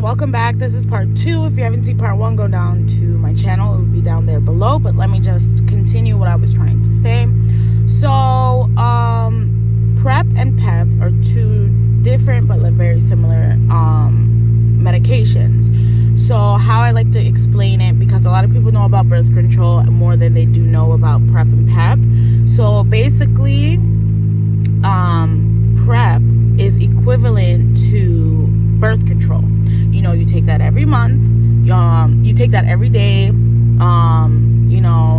welcome back. This is part 2. If you haven't seen part 1, go down to my channel. It will be down there below, but let me just continue what I was trying to say. So PrEP and PEP are two different but very similar medications. So how I like to explain it, because a lot of people know about birth control more than they do know about PrEP and PEP. So basically PrEP is equivalent to birth control. You know, you take that every month, you take that every day,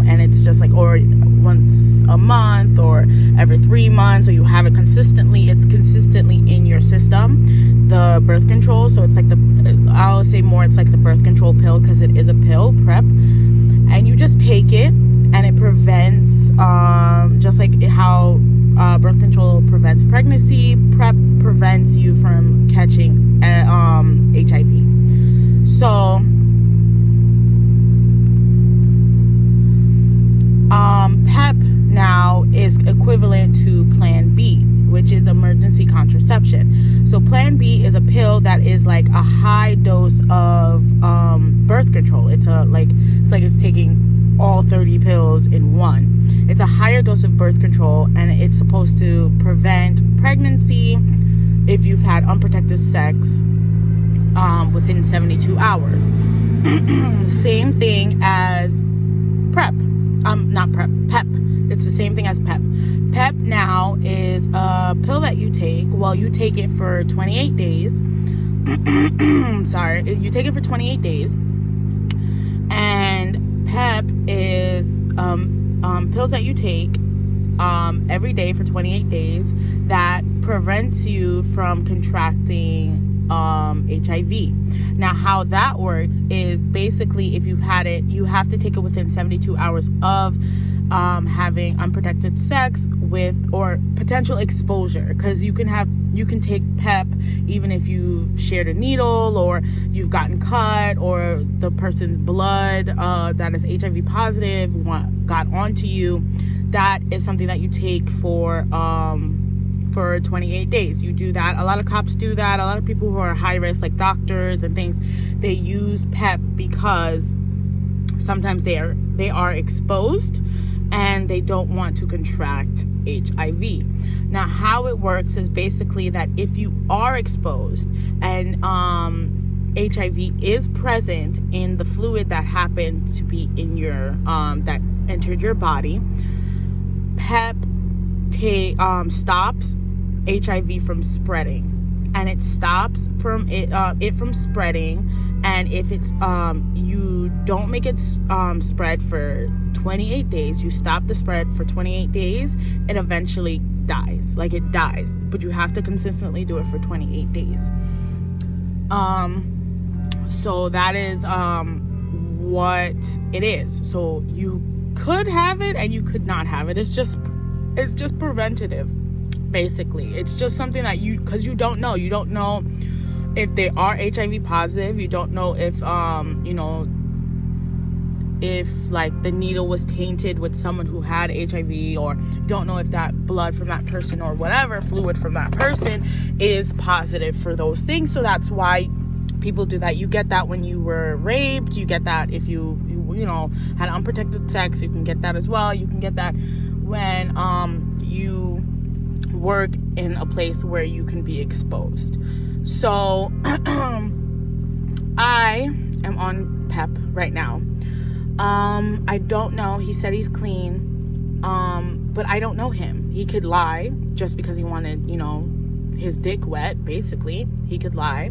and it's just like, or once a month or every 3 months, or you have it consistently. It's consistently in your system, the birth control. So it's like I'll say more, it's like the birth control pill, because it is a pill, PrEP, and you just take it, and it prevents, just like how birth control prevents pregnancy, PrEP prevents you from catching HIV. So PEP now is equivalent to Plan B, which is emergency contraception. So Plan B is a pill that is like a high dose of birth control. It's like it's taking all 30 pills in one. It's a higher dose of birth control, and it's supposed to prevent pregnancy if you've had unprotected sex within 72 hours. Same thing as PrEP. Not PrEP, PEP. It's the same thing as PEP. PEP now is a pill that you take. Well, you take it for 28 days. Sorry, you take it for 28 days. And PEP is pills that you take every day for 28 days that prevents you from contracting HIV. Now, how that works is basically, if you've had it, you have to take it within 72 hours of having unprotected sex with, or potential exposure, because you can take PEP even if you've shared a needle, or you've gotten cut, or the person's blood that is HIV positive got onto you. That is something that you take for 28 days. You do that. A lot of cops do that. A lot of people who are high risk, like doctors and things, they use PEP because sometimes they are exposed and they don't want to contract HIV. Now, how it works is basically that if you are exposed and HIV is present in the fluid that happened to be in your that entered your body, PEP stops HIV from spreading, and it stops from it from spreading. And if it's you don't make it spread for 28 days, you stop the spread for 28 days, it eventually dies. Like, it dies, but you have to consistently do it for 28 days. So that is what it is. So you could have it and you could not have it. It's just preventative, basically. It's just something that because you don't know if they are HIV positive. You don't know if if like the needle was tainted with someone who had HIV, or you don't know if that blood from that person or whatever fluid from that person is positive for those things. So that's why people do that. You get that when you were raped. You get that if you had unprotected sex. You can get that as well. You can get that when you work in a place where you can be exposed. So I am on PEP right now. I don't know. He said he's clean, but I don't know him. He could lie just because he wanted, his dick wet, basically. He could lie.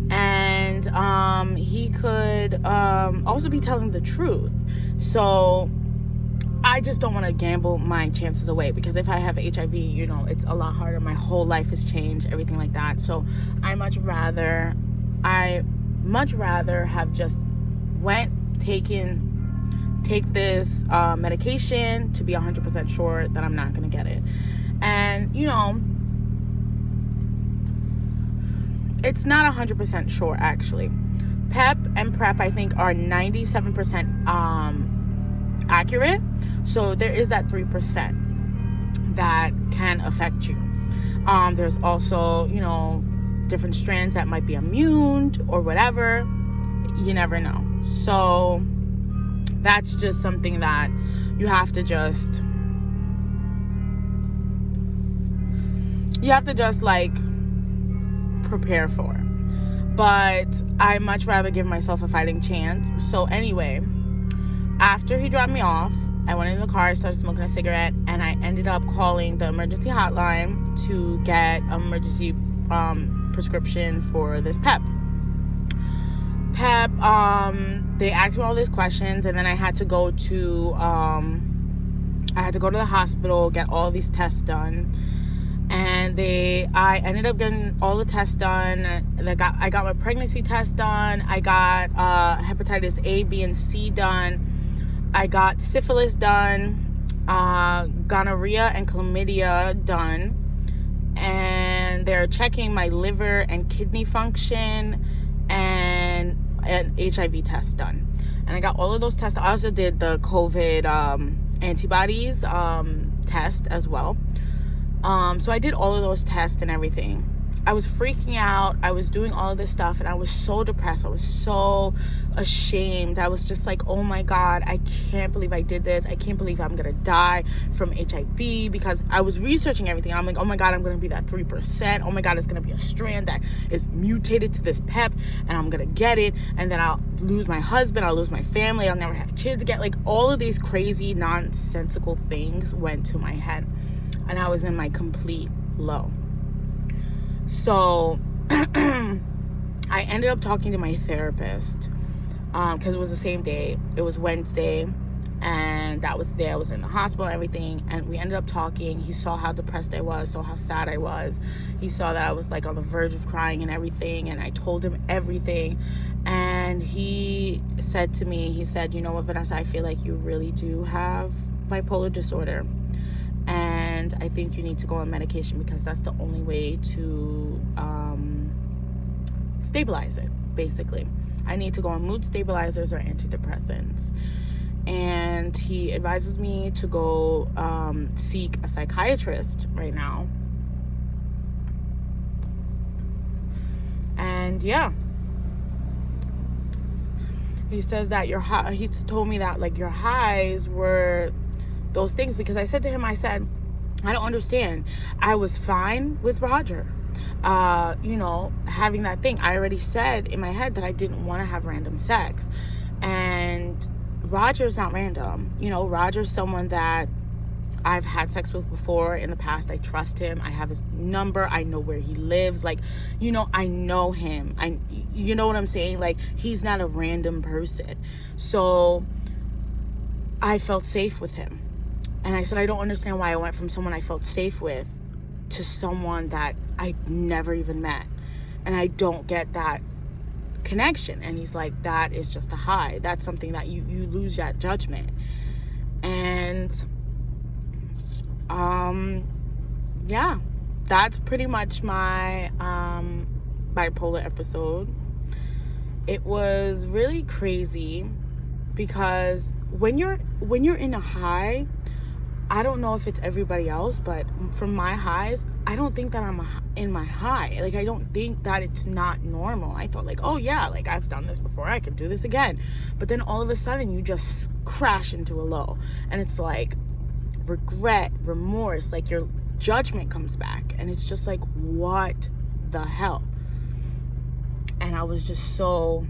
And he could also be telling the truth. So I just don't want to gamble my chances away, because if I have HIV, it's a lot harder. My whole life has changed, everything like that. So I much rather have just take this medication to be 100% sure that I'm not going to get it. And it's not 100% sure, actually. PEP and PrEP, I think, are 97% accurate. So there is that 3% that can affect you. There's also, different strands that might be immune or whatever. You never know. So that's just something that you have to just like prepare for. But I much rather give myself a fighting chance. So anyway, after he dropped me off, I went in the car, started smoking a cigarette, and I ended up calling the emergency hotline to get an emergency prescription for this PEP. They asked me all these questions, and then I had to go to the hospital, get all these tests done. And I ended up getting all the tests done. I got my pregnancy test done. I got hepatitis A, B, and C done. I got syphilis done. Gonorrhea and chlamydia done. And they're checking my liver and kidney function, and an HIV test done. And I got all of those tests. I also did the COVID antibodies test as well. So I did all of those tests and everything. I was freaking out. I was doing all of this stuff, and I was so depressed. I was so ashamed. I was just like, oh my God, I can't believe I did this. I can't believe I'm going to die from HIV, because I was researching everything. I'm like, oh my God, I'm going to be that 3%. Oh my God, it's going to be a strand that is mutated to this PEP, and I'm going to get it. And then I'll lose my husband. I'll lose my family. I'll never have kids again. Like, all of these crazy, nonsensical things went to my head, and I was in my complete low. So I ended up talking to my therapist, because it was the same day. It was Wednesday, and that was the day I was in the hospital and everything. And we ended up talking. He saw how depressed I was, saw how sad I was. He saw that I was like on the verge of crying and everything. And I told him everything. And he said to me, he said, you know what, Vanessa, I feel like you really do have bipolar disorder. And I think you need to go on medication, because that's the only way to stabilize it, basically. I need to go on mood stabilizers or antidepressants. And he advises me to go seek a psychiatrist right now. And yeah, he says that he told me that like your highs were those things, because I said to him, I said, I don't understand. I was fine with Roger, having that thing. I already said in my head that I didn't want to have random sex, and Roger's not random. Roger's someone that I've had sex with before in the past. I trust him. I have his number. I know where he lives. Like, I know him. You know what I'm saying? Like, he's not a random person. So I felt safe with him. And I said, I don't understand why I went from someone I felt safe with to someone that I never even met. And I don't get that connection. And he's like, that is just a high. That's something that you lose that judgment. And yeah, that's pretty much my bipolar episode. It was really crazy, because when you're in a high, I don't know if it's everybody else, but from my highs, I don't think that I'm in my high. Like, I don't think that it's not normal. I thought like, oh yeah, like I've done this before, I could do this again. But then all of a sudden you just crash into a low, and it's like regret, remorse, like your judgment comes back, and it's just like, what the hell? And I was so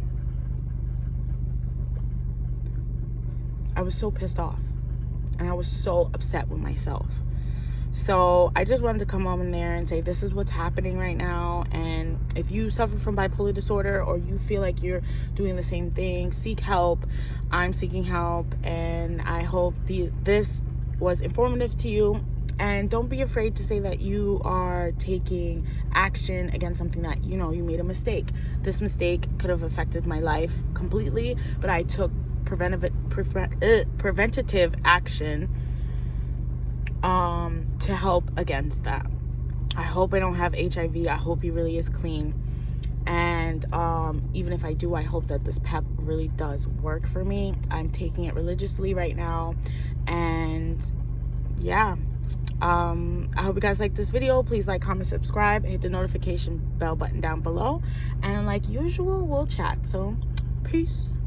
pissed off. And I was so upset with myself. So I just wanted to come on in there and say, this is what's happening right now. And if you suffer from bipolar disorder, or you feel like you're doing the same thing, seek help. I'm seeking help. And I hope this was informative to you. And don't be afraid to say that you are taking action against something that, you made a mistake. This mistake could have affected my life completely, but I took preventative action to help against that. I hope I don't have HIV. I hope he really is clean. And even if I do, I hope that this PEP really does work for me. I'm taking it religiously right now. And yeah, I hope you guys like this video. Please like, comment, subscribe, hit the notification bell button down below, and like usual, we'll chat. So peace.